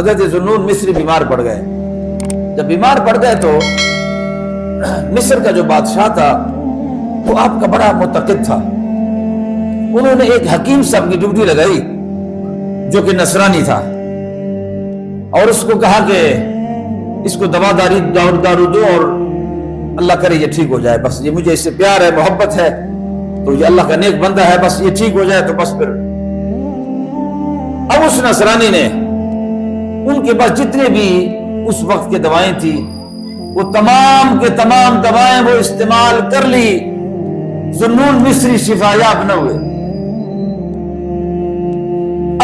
حضرت ذوالنون مصری بیمار پڑ گئے. جب بیمار پڑ گئے تو مصر کا جو بادشاہ تھا وہ آپ کا بڑا متقد تھا. انہوں نے ایک حکیم صاحب کی ڈیوٹی لگائی جو کہ نصرانی تھا، اور اس کو کہا کہ اس کو دارو دو اور اللہ کرے یہ ٹھیک ہو جائے، بس یہ مجھے اس سے پیار ہے، محبت ہے، تو یہ اللہ کا نیک بندہ ہے، بس یہ ٹھیک ہو جائے تو بس. پھر اب اس نصرانی نے ان کے پاس جتنے بھی اس وقت کے دوائیں تھی وہ تمام کے تمام دوائیں وہ استعمال کر لی. ذوالنون مصری شفا یاب نہ ہوئے.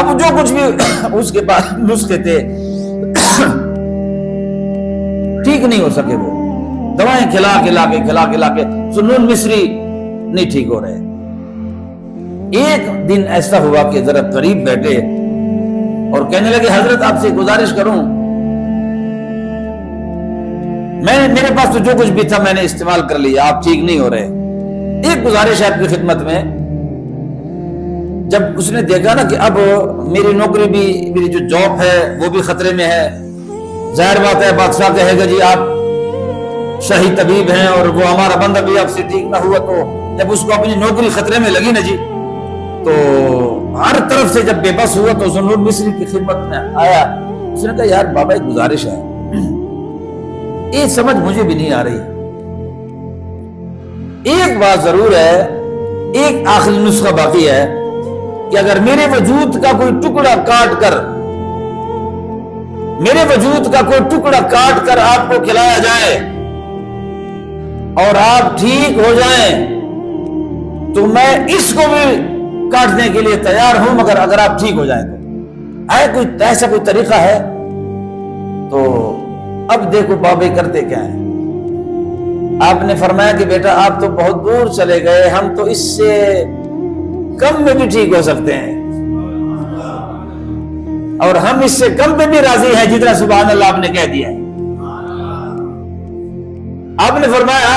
اب جو کچھ بھی اس کے پاس نسخے تھے ٹھیک نہیں ہو سکے. وہ دوائیں کھلا کے ذوالنون مصری نہیں ٹھیک ہو رہے. ایک دن ایسا ہوا کہ ذرا قریب بیٹھے اور کہنے لگے حضرت آپ سے گزارش کروں، میرے پاس تو جو کچھ بھی تھا میں نے استعمال کر لیا، آپ ٹھیک نہیں ہو رہے. ایک گزارش ہے آپ کی خدمت میں. جب اس نے دیکھا نا کہ اب میری نوکری بھی، میری جو جاب ہے وہ بھی خطرے میں ہے، ظاہر بات ہے بادشاہ کہے گا جی آپ شاہی طبیب ہیں اور وہ ہمارا بندہ بھی آپ سے ٹھیک نہ ہوا، تو جب اس کو اپنی نوکری خطرے میں لگی نا جی، تو ہر طرف سے جب بے بس ہوا تو ذوالنون مصری کی خدمت میں آیا. اس نے کہا یار بابا ایک گزارش ہے، ایک سمجھ مجھے بھی نہیں آ رہی. ایک بات ضرور ہے، ایک آخری نسخہ باقی ہے کہ اگر میرے وجود کا کوئی ٹکڑا کاٹ کر آپ کو کھلایا جائے اور آپ ٹھیک ہو جائیں تو میں اس کو بھی کاٹنے کے لیے تیار ہوں، مگر اگر آپ ٹھیک ہو جائیں تو ایسا کوئی طریقہ ہے. تو اب دیکھو بابے کرتے کیا ہیں. آپ نے فرمایا کہ بیٹا آپ تو بہت دور چلے گئے، ہم تو اس سے کم میں بھی ٹھیک ہو سکتے ہیں، اور ہم اس سے کم میں بھی راضی ہیں جتنا سبحان اللہ آپ نے کہہ دیا ہے. آپ نے فرمایا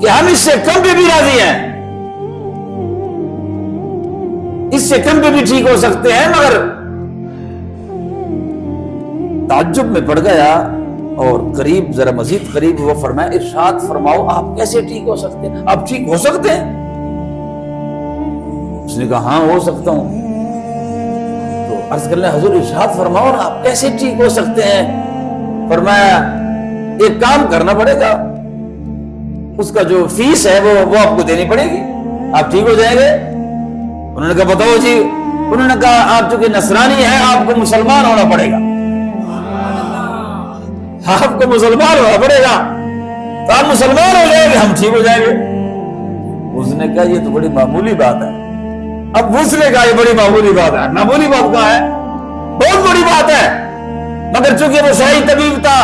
کہ ہم اس سے کم میں بھی راضی ہیں، اس سے کم میں بھی ٹھیک ہو سکتے ہیں. مگر تعجب میں پڑ گیا اور قریب ذرا مزید قریب وہ فرمایا ارشاد فرماؤ آپ کیسے ٹھیک ہو سکتے ہیں، آپ ٹھیک ہو سکتے ہیں؟ اس نے کہا ہاں ہو سکتا ہوں. تو عرض کر لیں حضور ارشاد فرماؤ نا آپ کیسے ٹھیک ہو سکتے ہیں؟ فرمایا ایک کام کرنا پڑے گا، اس کا جو فیس ہے وہ آپ کو دینی پڑے گی، آپ ٹھیک ہو جائیں گے. انہوں نے کہا بتاؤ جی. انہوں نے کہا آپ چونکہ نصرانی ہیں آپ کو مسلمان ہونا پڑے گا، آپ کو مسلمان ہونا پڑے گا، تو آپ مسلمان ہو جائیں گے ہم ٹھیک ہو جائیں گے. اس نے کہا یہ تو بڑی معمولی بات ہے. اب اس نے کہا یہ بڑی معمولی بات ہے. معمولی بات کہاں ہے، بہت بڑی بات ہے. مگر چونکہ وہ شاہی طبیب تھا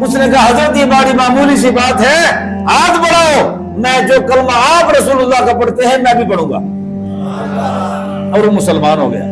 اس نے کہا حضرت یہ بڑی معمولی سی بات ہے، ہاتھ بڑھاؤ، میں جو کلمہ آپ رسول اللہ کا پڑھتے ہیں میں بھی پڑھوں گا. اور وہ مسلمان ہو گیا.